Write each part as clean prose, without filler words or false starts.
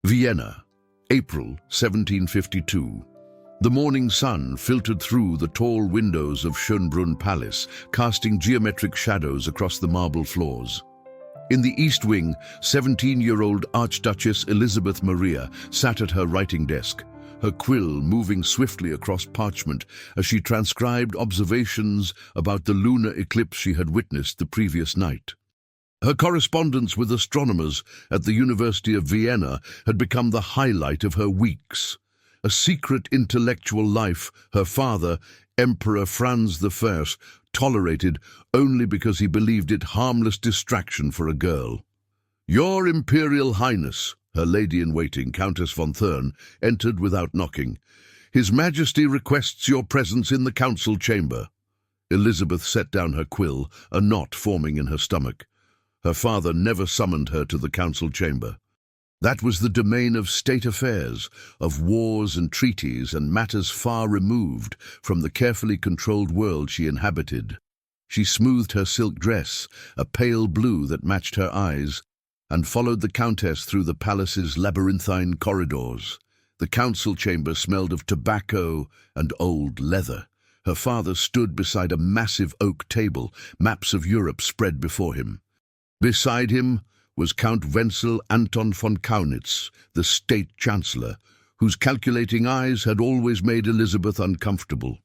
Vienna, April 1752. The morning sun filtered through the tall windows of Schönbrunn Palace, casting geometric shadows across the marble floors. In the East Wing, 17-year-old Archduchess Elizabeth Maria sat at her writing desk, her quill moving swiftly across parchment as she transcribed observations about the lunar eclipse she had witnessed the previous night. Her correspondence with astronomers at the University of Vienna had become the highlight of her weeks. A secret intellectual life her father, Emperor Franz I, tolerated only because he believed it harmless distraction for a girl. "Your Imperial Highness," her lady-in-waiting, Countess von Thurn, entered without knocking. "His Majesty requests your presence in the council chamber." Elizabeth set down her quill, a knot forming in her stomach. Her father never summoned her to the council chamber. That was the domain of state affairs, of wars and treaties and matters far removed from the carefully controlled world she inhabited. She smoothed her silk dress, a pale blue that matched her eyes, and followed the Countess through the palace's labyrinthine corridors. The council chamber smelled of tobacco and old leather. Her father stood beside a massive oak table, maps of Europe spread before him. Beside him was Count Wenzel Anton von Kaunitz, the state chancellor, whose calculating eyes had always made Elizabeth uncomfortable.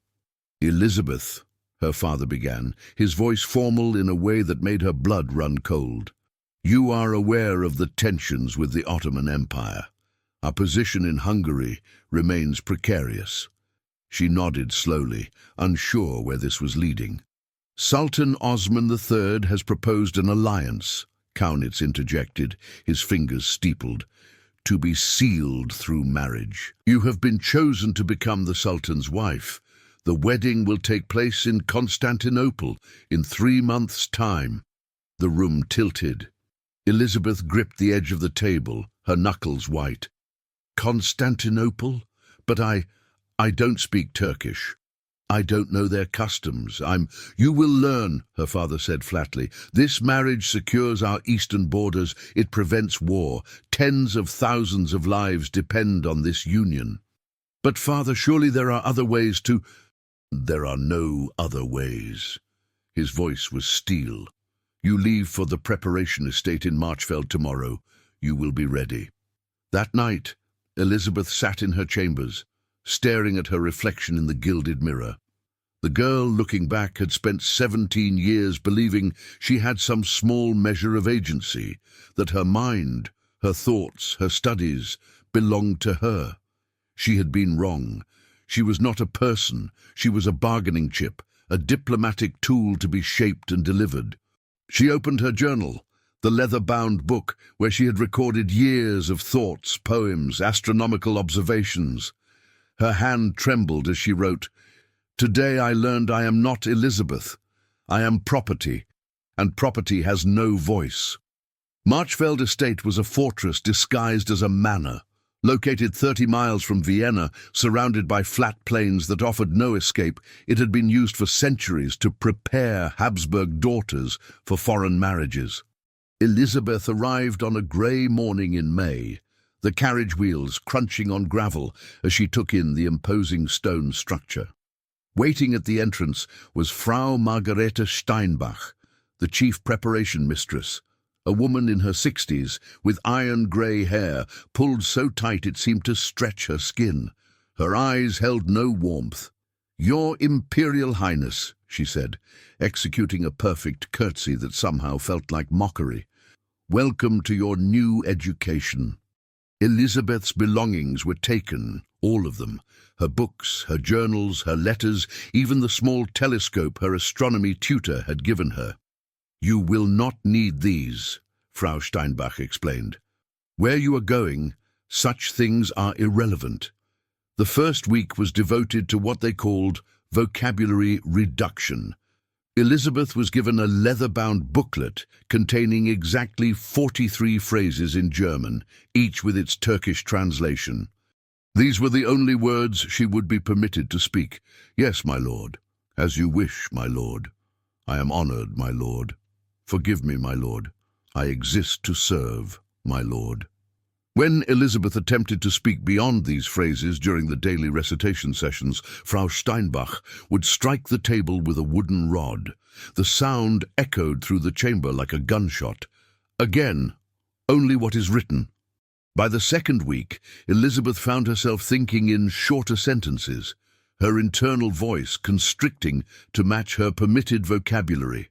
"Elizabeth," her father began, his voice formal in a way that made her blood run cold. "You are aware of the tensions with the Ottoman Empire. Our position in Hungary remains precarious." She nodded slowly, unsure where this was leading. "Sultan Osman III has proposed an alliance," Kaunitz interjected, his fingers steepled, "to be sealed through marriage. You have been chosen to become the Sultan's wife. The wedding will take place in Constantinople in 3 months' time." The room tilted. Elizabeth gripped the edge of the table, her knuckles white. "Constantinople? But I don't speak Turkish. I don't know their customs. You will learn," her father said flatly. "This marriage secures our eastern borders. It prevents war. Tens of thousands of lives depend on this union." "But father, surely there are other ways to—" "There are no other ways." His voice was steel. "You leave for the preparation estate in Marchfeld tomorrow. You will be ready." That night, Elizabeth sat in her chambers, staring at her reflection in the gilded mirror. The girl, looking back, had spent 17 years believing she had some small measure of agency, that her mind, her thoughts, her studies belonged to her. She had been wrong. She was not a person. She was a bargaining chip, a diplomatic tool to be shaped and delivered. She opened her journal, the leather-bound book where she had recorded years of thoughts, poems, astronomical observations. Her hand trembled as she wrote, "Today I learned I am not Elizabeth. I am property, and property has no voice." Marchfeld Estate was a fortress disguised as a manor. Located 30 miles from Vienna, surrounded by flat plains that offered no escape, it had been used for centuries to prepare Habsburg daughters for foreign marriages. Elizabeth arrived on a grey morning in May, the carriage wheels crunching on gravel as she took in the imposing stone structure. Waiting at the entrance was Frau Margarete Steinbach, the chief preparation mistress, a woman in her 60s with iron-grey hair pulled so tight it seemed to stretch her skin. Her eyes held no warmth. "Your Imperial Highness," she said, executing a perfect curtsy that somehow felt like mockery. "Welcome to your new education." Elizabeth's belongings were taken, all of them. Her books, her journals, her letters, even the small telescope her astronomy tutor had given her. "You will not need these," Frau Steinbach explained. "Where you are going, such things are irrelevant." The first week was devoted to what they called vocabulary reduction. Elizabeth was given a leather-bound booklet containing exactly 43 phrases in German, each with its Turkish translation. These were the only words she would be permitted to speak. "Yes, my lord. As you wish, my lord. I am honored, my lord. Forgive me, my lord. I exist to serve, my lord." When Elizabeth attempted to speak beyond these phrases during the daily recitation sessions, Frau Steinbach would strike the table with a wooden rod. The sound echoed through the chamber like a gunshot. Again, only what is written. By the second week, Elizabeth found herself thinking in shorter sentences, her internal voice constricting to match her permitted vocabulary.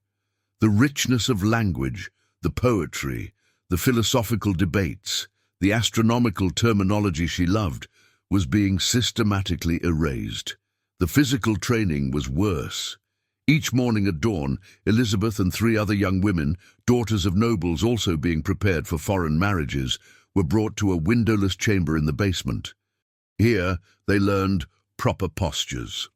The richness of language, the poetry, the philosophical debates, the astronomical terminology she loved, was being systematically erased. The physical training was worse. Each morning at dawn, Elizabeth and 3 other young women, daughters of nobles also being prepared for foreign marriages, were brought to a windowless chamber in the basement. Here they learned proper postures.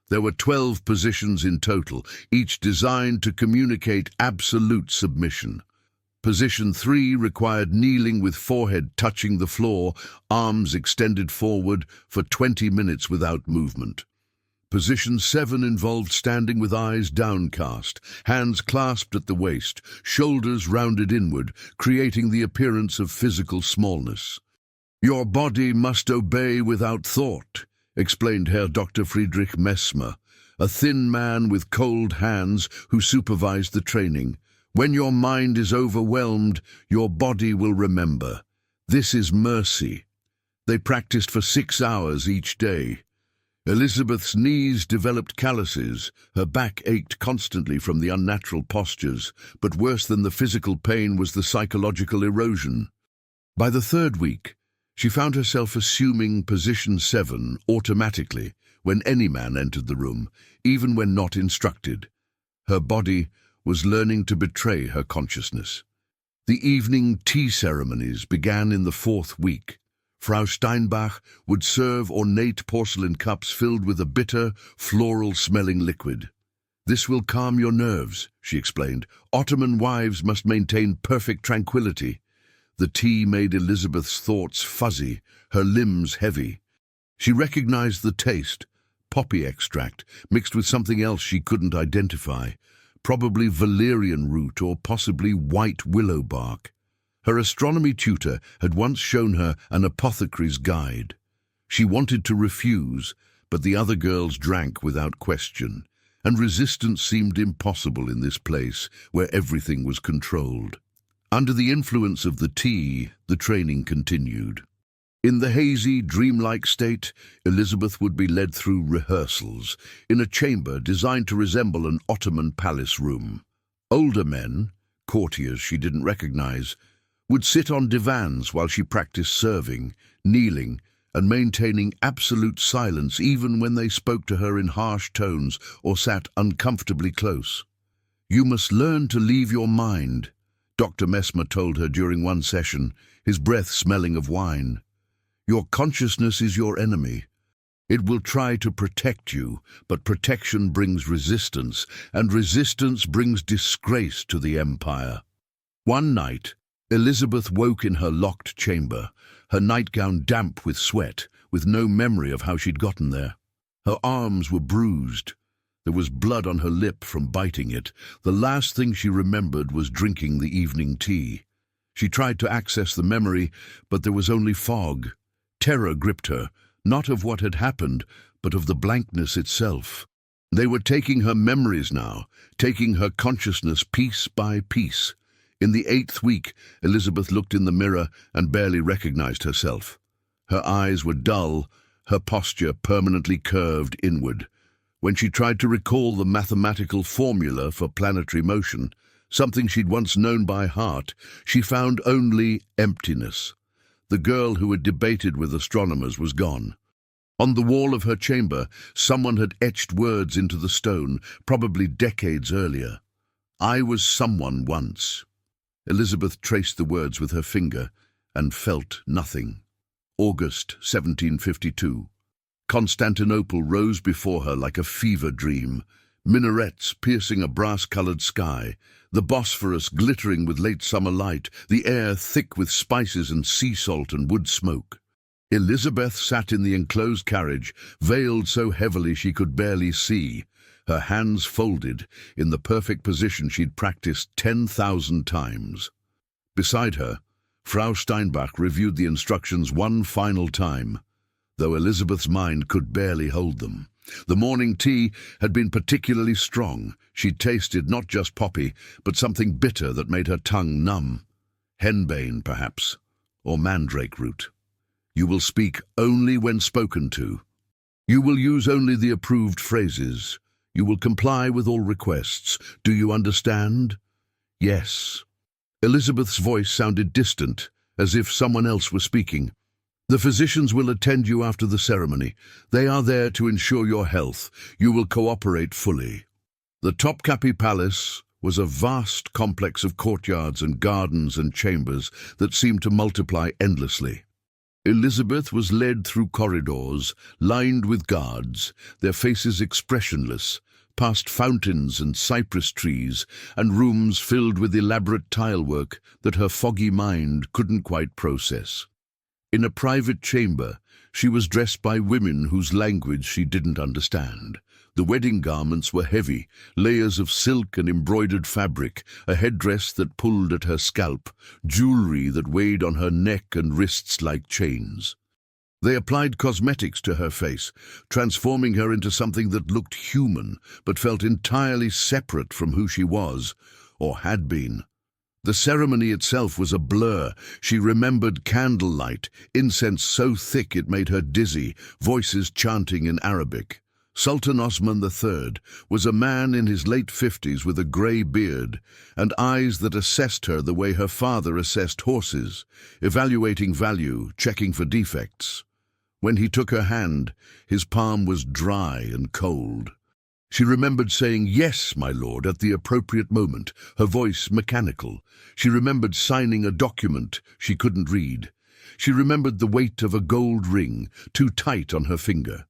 There were 12 positions in total, each designed to communicate absolute submission. Position 3 required kneeling with forehead touching the floor, arms extended forward for 20 minutes without movement. Position 7 involved standing with eyes downcast, hands clasped at the waist, shoulders rounded inward, creating the appearance of physical smallness. "Your body must obey without thought," explained Herr Dr. Friedrich Messmer, a thin man with cold hands who supervised the training. "When your mind is overwhelmed, your body will remember. This is mercy." They practiced for 6 hours each day. Elizabeth's knees developed calluses, her back ached constantly from the unnatural postures, but worse than the physical pain was the psychological erosion. By the 3rd week, she found herself assuming position 7 automatically when any man entered the room, even when not instructed. Her body was learning to betray her consciousness. The evening tea ceremonies began in the 4th week. Frau Steinbach would serve ornate porcelain cups filled with a bitter, floral-smelling liquid. "This will calm your nerves," she explained. "Ottoman wives must maintain perfect tranquility." The tea made Elizabeth's thoughts fuzzy, her limbs heavy. She recognized the taste, poppy extract, mixed with something else she couldn't identify, probably valerian root or possibly white willow bark. Her astronomy tutor had once shown her an apothecary's guide. She wanted to refuse, but the other girls drank without question, and resistance seemed impossible in this place where everything was controlled. Under the influence of the tea, the training continued. In the hazy, dreamlike state, Elizabeth would be led through rehearsals in a chamber designed to resemble an Ottoman palace room. Older men, courtiers she didn't recognize, would sit on divans while she practiced serving, kneeling, and maintaining absolute silence even when they spoke to her in harsh tones or sat uncomfortably close. "You must learn to leave your mind," Dr. Messmer told her during one session, his breath smelling of wine. "Your consciousness is your enemy. It will try to protect you, but protection brings resistance, and resistance brings disgrace to the empire." One night, Elizabeth woke in her locked chamber, her nightgown damp with sweat, with no memory of how she'd gotten there. Her arms were bruised. There was blood on her lip from biting it. The last thing she remembered was drinking the evening tea. She tried to access the memory, but there was only fog. Terror gripped her, not of what had happened, but of the blankness itself. They were taking her memories now, taking her consciousness piece by piece. In the 8th week, Elizabeth looked in the mirror and barely recognized herself. Her eyes were dull, her posture permanently curved inward. When she tried to recall the mathematical formula for planetary motion, something she'd once known by heart, she found only emptiness. The girl who had debated with astronomers was gone. On the wall of her chamber, someone had etched words into the stone, probably decades earlier. "I was someone once." Elizabeth traced the words with her finger and felt nothing. August 1752. Constantinople rose before her like a fever dream, minarets piercing a brass-colored sky, the Bosphorus glittering with late summer light, the air thick with spices and sea salt and wood smoke. Elizabeth sat in the enclosed carriage, veiled so heavily she could barely see, her hands folded in the perfect position she'd practiced 10,000 times. Beside her, Frau Steinbach reviewed the instructions one final time, though Elizabeth's mind could barely hold them. The morning tea had been particularly strong. She'd tasted not just poppy, but something bitter that made her tongue numb. Henbane, perhaps, or mandrake root. You will speak only when spoken to. You will use only the approved phrases. You will comply with all requests. Do you understand? Yes. Elizabeth's voice sounded distant, as if someone else were speaking. The physicians will attend you after the ceremony. They are there to ensure your health. You will cooperate fully. The Topkapi Palace was a vast complex of courtyards and gardens and chambers that seemed to multiply endlessly. Elizabeth was led through corridors lined with guards, their faces expressionless, past fountains and cypress trees, and rooms filled with elaborate tilework that her foggy mind couldn't quite process. In a private chamber, she was dressed by women whose language she didn't understand. The wedding garments were heavy, layers of silk and embroidered fabric, a headdress that pulled at her scalp, jewelry that weighed on her neck and wrists like chains. They applied cosmetics to her face, transforming her into something that looked human, but felt entirely separate from who she was, or had been. The ceremony itself was a blur. She remembered candlelight, incense so thick it made her dizzy, voices chanting in Arabic. Sultan Osman III was a man in his late 50s with a grey beard and eyes that assessed her the way her father assessed horses, evaluating value, checking for defects. When he took her hand, his palm was dry and cold. She remembered saying, "Yes, my lord," at the appropriate moment, her voice mechanical. She remembered signing a document she couldn't read. She remembered the weight of a gold ring, too tight on her finger.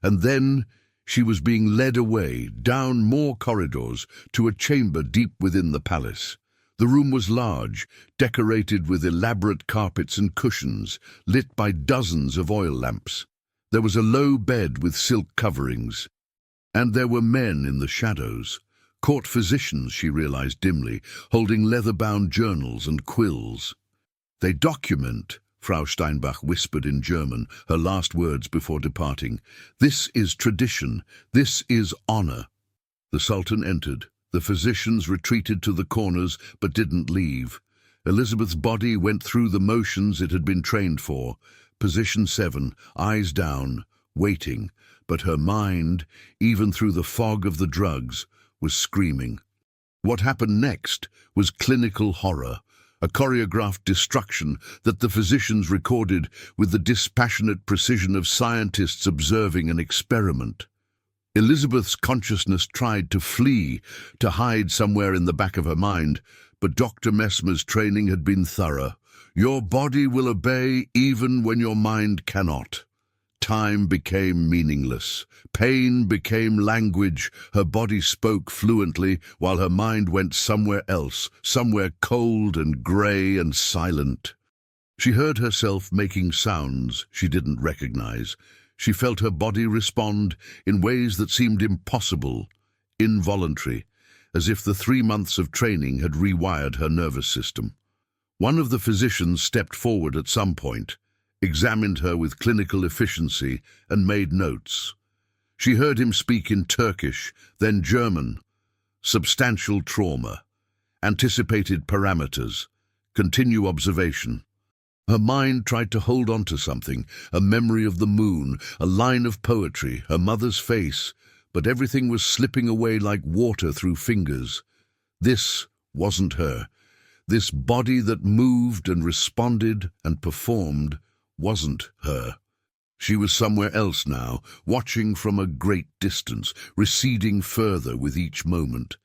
And then she was being led away, down more corridors, to a chamber deep within the palace. The room was large, decorated with elaborate carpets and cushions, lit by dozens of oil lamps. There was a low bed with silk coverings. And there were men in the shadows, court physicians, she realized dimly, holding leather-bound journals and quills. "They document," Frau Steinbach whispered in German, her last words before departing. "This is tradition. This is honor." The Sultan entered. The physicians retreated to the corners but didn't leave. Elizabeth's body went through the motions it had been trained for. Position 7, eyes down, waiting. But her mind, even through the fog of the drugs, was screaming. What happened next was clinical horror, a choreographed destruction that the physicians recorded with the dispassionate precision of scientists observing an experiment. Elizabeth's consciousness tried to flee, to hide somewhere in the back of her mind, but Dr. Messmer's training had been thorough. Your body will obey even when your mind cannot. Time became meaningless. Pain became language. Her body spoke fluently while her mind went somewhere else, somewhere cold and grey and silent. She heard herself making sounds she didn't recognize. She felt her body respond in ways that seemed impossible, involuntary, as if the 3 months of training had rewired her nervous system. One of the physicians stepped forward at some point, examined her with clinical efficiency, and made notes. She heard him speak in Turkish, then German. Substantial trauma. Anticipated parameters. Continue observation. Her mind tried to hold on to something, a memory of the moon, a line of poetry, her mother's face, but everything was slipping away like water through fingers. This wasn't her. This body that moved and responded and performed wasn't her. She was somewhere else now, watching from a great distance, receding further with each moment.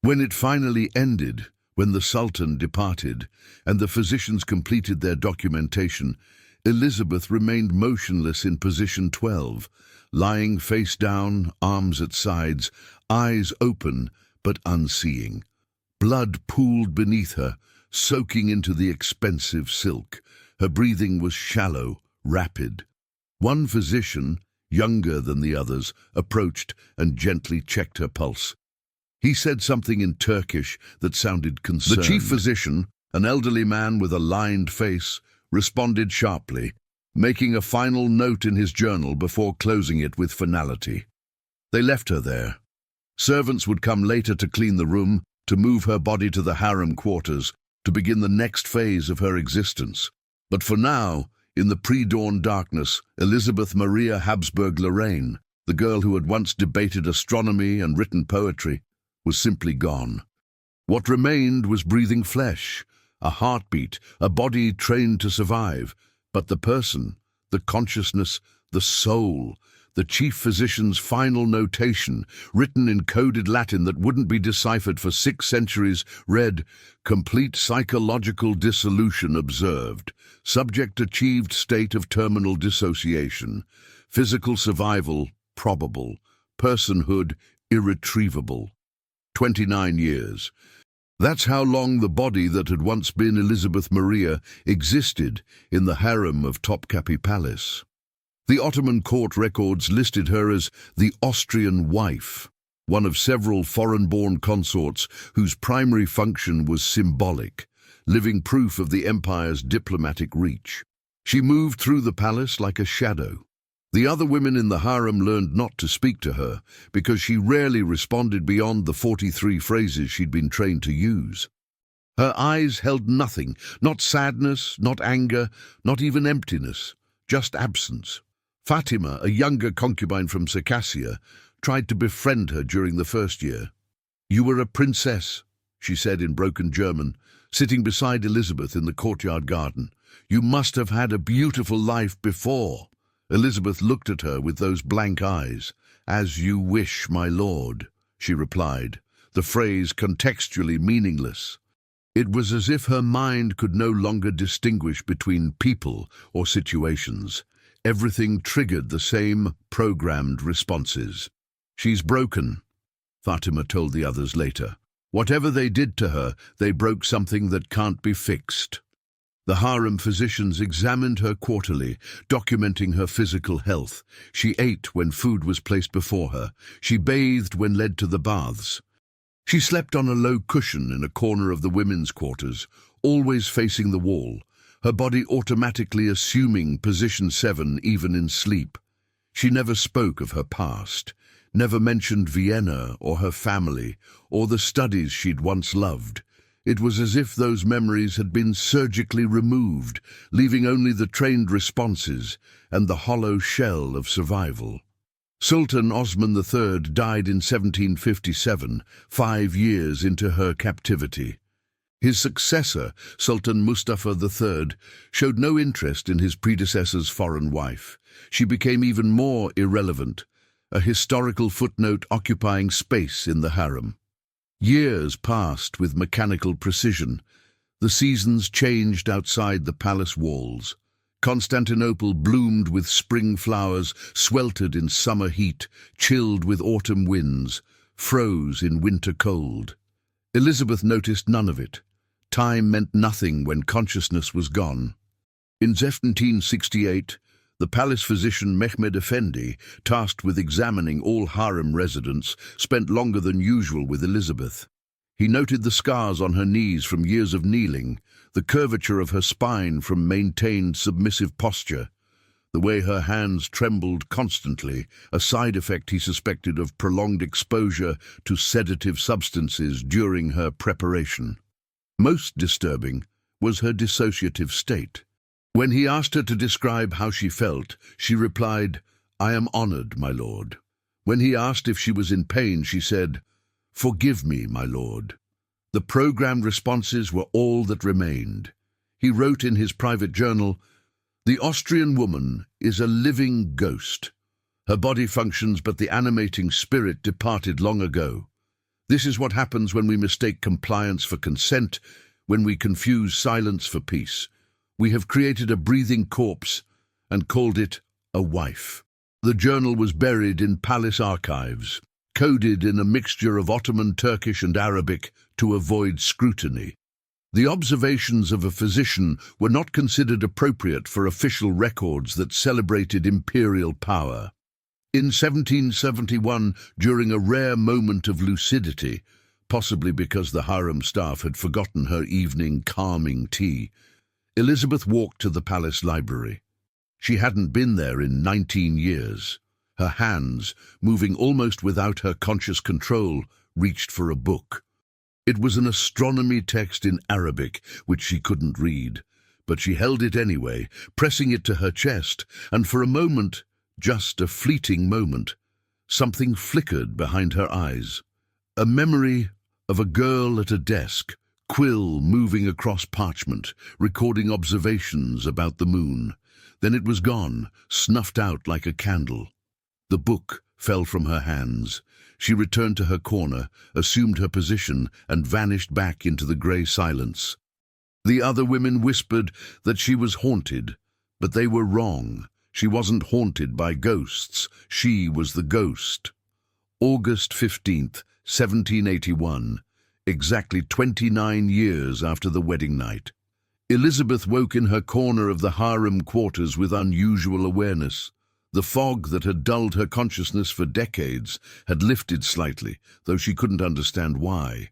When it finally ended, when the Sultan departed and the physicians completed their documentation, Elizabeth remained motionless in position 12, lying face down, arms at sides, eyes open but unseeing. Blood pooled beneath her, soaking into the expensive silk. Her breathing was shallow, rapid. One physician, younger than the others, approached and gently checked her pulse. He said something in Turkish that sounded concerned. The chief physician, An elderly man with a lined face responded sharply, making a final note in his journal before closing it with finality. They left her there. Servants would come later to clean the room, to move her body to the harem quarters, to begin the next phase of her existence. But for now, in the pre-dawn darkness, Elizabeth Maria Habsburg Lorraine, the girl who had once debated astronomy and written poetry, was simply gone. What remained was breathing flesh, a heartbeat, a body trained to survive. But the person, the consciousness, the soul, the chief physician's final notation, written in coded Latin that wouldn't be deciphered for 6 centuries, read, "Complete psychological dissolution observed. Subject achieved state of terminal dissociation. Physical survival probable. Personhood irretrievable." 29 years. That's how long the body that had once been Elizabeth Maria existed in the harem of Topkapi Palace. The Ottoman court records listed her as the Austrian wife, one of several foreign-born consorts whose primary function was symbolic, living proof of the empire's diplomatic reach. She moved through the palace like a shadow. The other women in the harem learned not to speak to her because she rarely responded beyond the 43 phrases she'd been trained to use. Her eyes held nothing, not sadness, not anger, not even emptiness, just absence. Fatima, a younger concubine from Circassia, tried to befriend her during the first year. "You were a princess," she said in broken German, sitting beside Elizabeth in the courtyard garden. "You must have had a beautiful life before." Elizabeth looked at her with those blank eyes. "As you wish, my lord," she replied, the phrase contextually meaningless. It was as if her mind could no longer distinguish between people or situations. Everything triggered the same programmed responses. "She's broken," Fatima told the others later. "Whatever they did to her, they broke something that can't be fixed." The harem physicians examined her quarterly, documenting her physical health. She ate when food was placed before her. She bathed when led to the baths. She slept on a low cushion in a corner of the women's quarters, always facing the wall, her body automatically assuming position 7 even in sleep. She never spoke of her past, never mentioned Vienna or her family, or the studies she'd once loved. It was as if those memories had been surgically removed, leaving only the trained responses and the hollow shell of survival. Sultan Osman III died in 1757, 5 years into her captivity. His successor, Sultan Mustafa III, showed no interest in his predecessor's foreign wife. She became even more irrelevant, a historical footnote occupying space in the harem. Years passed with mechanical precision. The seasons changed outside the palace walls. Constantinople bloomed with spring flowers, sweltered in summer heat, chilled with autumn winds, froze in winter cold. Elizabeth noticed none of it. Time meant nothing when consciousness was gone. In 1768, the palace physician Mehmed Effendi, tasked with examining all harem residents, spent longer than usual with Elizabeth. He noted the scars on her knees from years of kneeling, the curvature of her spine from maintained submissive posture, the way her hands trembled constantly, a side effect he suspected of prolonged exposure to sedative substances during her preparation. Most disturbing was her dissociative state. When he asked her to describe how she felt, she replied, "I am honored, my lord." When he asked if she was in pain, she said, "Forgive me, my lord." The programmed responses were all that remained. He wrote in his private journal, "The Austrian woman is a living ghost. Her body functions, but the animating spirit departed long ago. This is what happens when we mistake compliance for consent, when we confuse silence for peace. We have created a breathing corpse and called it a wife." The journal was buried in palace archives, coded in a mixture of Ottoman, Turkish and Arabic to avoid scrutiny. The observations of a physician were not considered appropriate for official records that celebrated imperial power. In 1771, during a rare moment of lucidity, possibly because the harem staff had forgotten her evening calming tea. Elizabeth walked to the palace library. She hadn't been there in 19 years. Her hands, moving almost without her conscious control, reached for a book. It was an astronomy text in Arabic, which she couldn't read, but she held it anyway, pressing it to her chest, and for a moment, just a fleeting moment, something flickered behind her eyes. A memory of a girl at a desk, quill moving across parchment, recording observations about the moon. Then it was gone, snuffed out like a candle. The book fell from her hands. She returned to her corner, assumed her position, and vanished back into the grey silence. The other women whispered that she was haunted, but they were wrong. She wasn't haunted by ghosts. She was the ghost. August 15th, 1781, exactly 29 years after the wedding night. Elizabeth woke in her corner of the harem quarters with unusual awareness. The fog that had dulled her consciousness for decades had lifted slightly, though she couldn't understand why.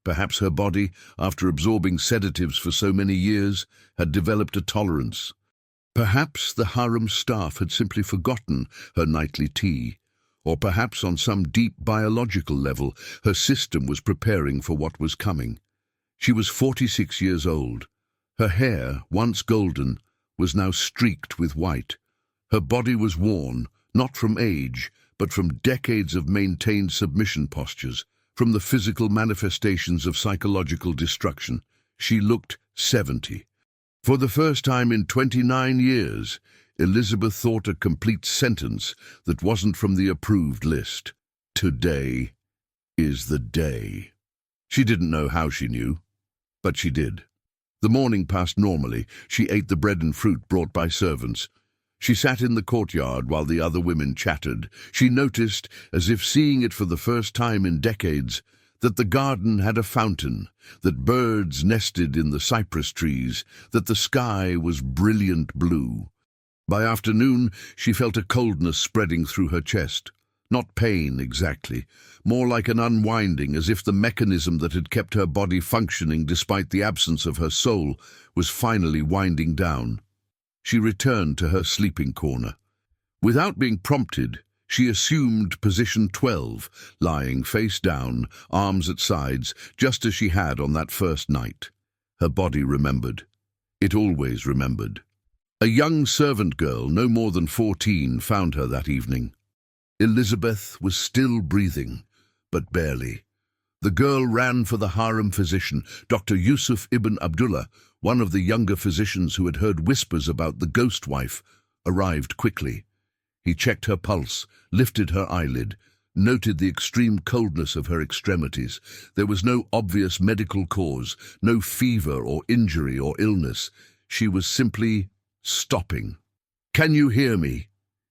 Perhaps her body, after absorbing sedatives for so many years, had developed a tolerance. Perhaps the harem staff had simply forgotten her nightly tea. Or perhaps on some deep biological level, her system was preparing for what was coming. She was 46 years old. Her hair, once golden, was now streaked with white. Her body was worn, not from age, but from decades of maintained submission postures, from the physical manifestations of psychological destruction. She looked 70. For the first time in 29 years, Elizabeth thought a complete sentence that wasn't from the approved list. Today is the day. She didn't know how she knew, but she did. The morning passed normally. She ate the bread and fruit brought by servants. She sat in the courtyard while the other women chattered. She noticed, as if seeing it for the first time in decades, that the garden had a fountain, that birds nested in the cypress trees, that the sky was brilliant blue. By afternoon, she felt a coldness spreading through her chest. Not pain, exactly. More like an unwinding, as if the mechanism that had kept her body functioning despite the absence of her soul was finally winding down. She returned to her sleeping corner. Without being prompted, she assumed position 12, lying face down, arms at sides, just as she had on that first night. Her body remembered. It always remembered. A young servant girl, no more than 14, found her that evening. Elizabeth was still breathing, but barely. The girl ran for the harem physician, Dr. Yusuf ibn Abdullah, one of the younger physicians who had heard whispers about the ghost wife, arrived quickly. He checked her pulse, lifted her eyelid, noted the extreme coldness of her extremities. There was no obvious medical cause, no fever or injury or illness. She was simply stopping. "Can you hear me?"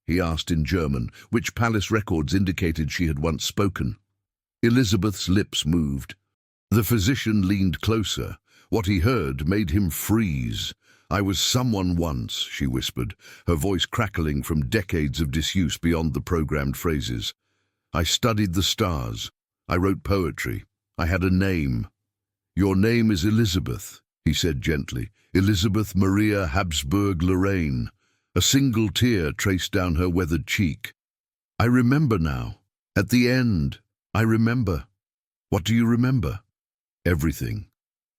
he asked in German, which palace records indicated she had once spoken. Elizabeth's lips moved. The physician leaned closer. What he heard made him freeze. "I was someone once," she whispered, her voice crackling from decades of disuse beyond the programmed phrases. "I studied the stars. I wrote poetry. I had a name." "Your name is Elizabeth," he said gently. "Elizabeth Maria Habsburg Lorraine." A single tear traced down her weathered cheek. "I remember now. At the end, I remember." "What do you remember?" "Everything.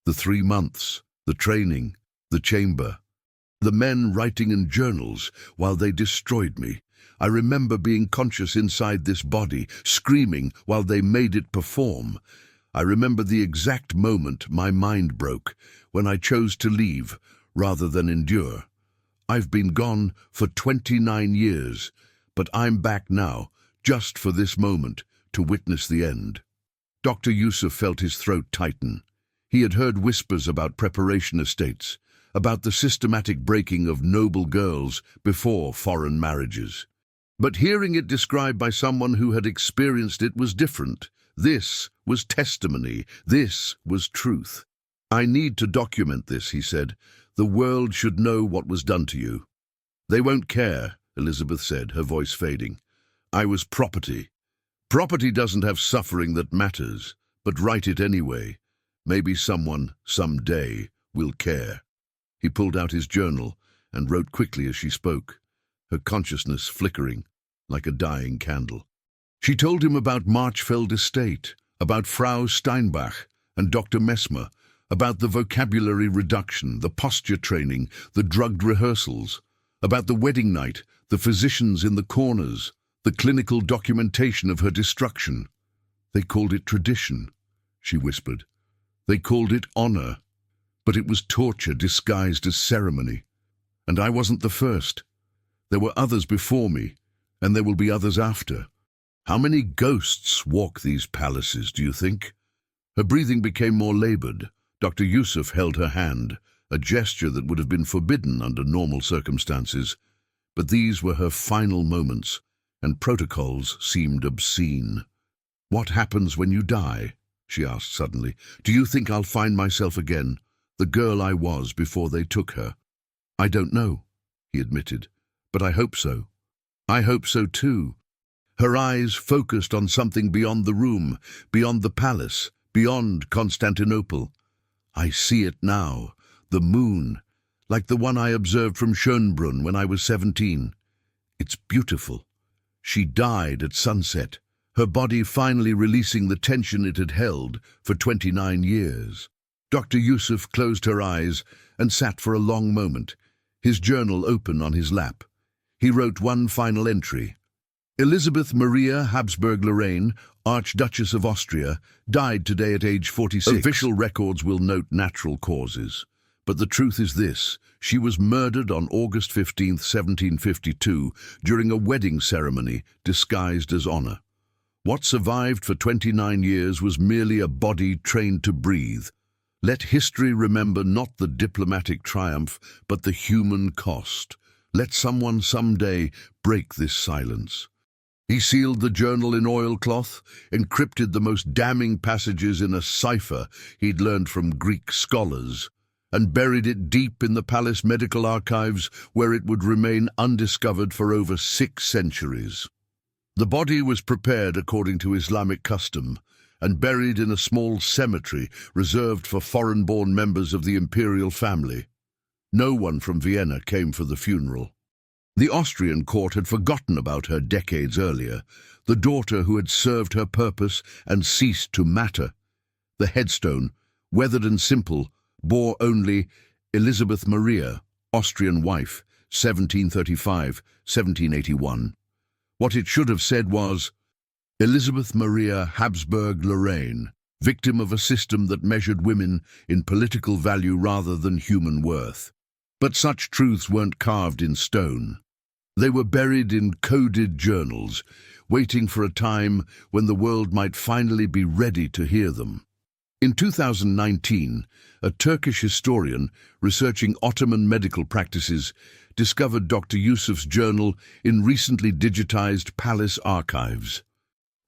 The 3 months, the training, the chamber, the men writing in journals while they destroyed me. I remember being conscious inside this body, screaming while they made it perform. I remember the exact moment my mind broke, when I chose to leave rather than endure. I've been gone for 29 years, but I'm back now, just for this moment, to witness the end." Dr. Yusuf felt his throat tighten. He had heard whispers about preparation estates, about the systematic breaking of noble girls before foreign marriages. But hearing it described by someone who had experienced it was different. This was testimony. This was truth. "I need to document this," he said. "The world should know what was done to you." "They won't care," Elizabeth said, her voice fading. "I was property. Property doesn't have suffering that matters, But write it anyway. Maybe someone, someday, will care. He pulled out his journal and wrote quickly as she spoke, her consciousness flickering like a dying candle. She told him about Marchfeld Estate, about Frau Steinbach and Dr. Messmer, about the vocabulary reduction, the posture training, the drugged rehearsals, about the wedding night, the physicians in the corners, the clinical documentation of her destruction. They called it tradition, she whispered. They called it honor. But it was torture disguised as ceremony. And I wasn't the first. There were others before me, and there will be others after. How many ghosts walk these palaces, do you think? Her breathing became more labored. Dr. Yusuf held her hand, a gesture that would have been forbidden under normal circumstances. But these were her final moments, and protocols seemed obscene. What happens when you die? She asked suddenly. Do you think I'll find myself again, the girl I was before they took her? I don't know, he admitted, but I hope so. I hope so too. Her eyes focused on something beyond the room, beyond the palace, beyond Constantinople. I see it now, the moon, like the one I observed from Schönbrunn when I was 17. It's beautiful. She died at sunset, her body finally releasing the tension it had held for 29 years. Dr. Yusuf closed her eyes and sat for a long moment, his journal open on his lap. He wrote one final entry. Elizabeth Maria Habsburg-Lorraine, Archduchess of Austria, died today at age 46. Official records will note natural causes. But the truth is this: she was murdered on August 15, 1752, during a wedding ceremony disguised as honor. What survived for 29 years was merely a body trained to breathe. Let history remember not the diplomatic triumph, but the human cost. Let someone someday break this silence. He sealed the journal in oilcloth, encrypted the most damning passages in a cipher he'd learned from Greek scholars, and buried it deep in the palace medical archives, where it would remain undiscovered for over 6 centuries. The body was prepared according to Islamic custom and buried in a small cemetery reserved for foreign-born members of the imperial family. No one from Vienna came for the funeral. The Austrian court had forgotten about her decades earlier, the daughter who had served her purpose and ceased to matter. The headstone, weathered and simple, bore only Elizabeth Maria, Austrian wife, 1735-1781. What it should have said was, Elizabeth Maria Habsburg-Lorraine, victim of a system that measured women in political value rather than human worth. But such truths weren't carved in stone. They were buried in coded journals, waiting for a time when the world might finally be ready to hear them. In 2019, a Turkish historian researching Ottoman medical practices discovered Dr. Yusuf's journal in recently digitized palace archives.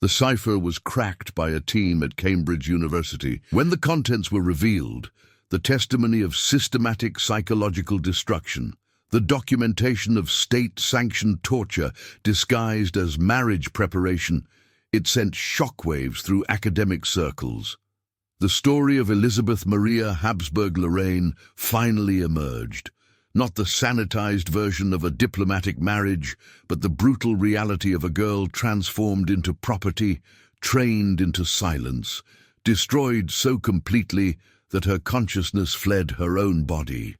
The cipher was cracked by a team at Cambridge University. When the contents were revealed, the testimony of systematic psychological destruction, the documentation of state-sanctioned torture disguised as marriage preparation, it sent shockwaves through academic circles. The story of Elizabeth Maria Habsburg-Lorraine finally emerged. Not the sanitized version of a diplomatic marriage, but the brutal reality of a girl transformed into property, trained into silence, destroyed so completely that her consciousness fled her own body.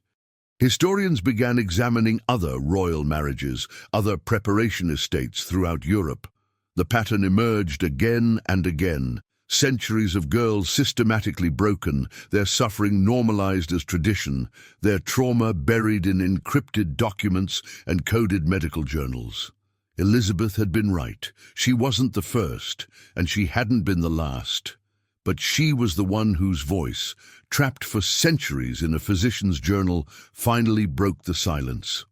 Historians began examining other royal marriages, other preparation estates throughout Europe. The pattern emerged again and again. Centuries of girls systematically broken, their suffering normalized as tradition, their trauma buried in encrypted documents and coded medical journals. Elizabeth had been right. She wasn't the first, and she hadn't been the last. But she was the one whose voice, trapped for centuries in a physician's journal, finally broke the silence.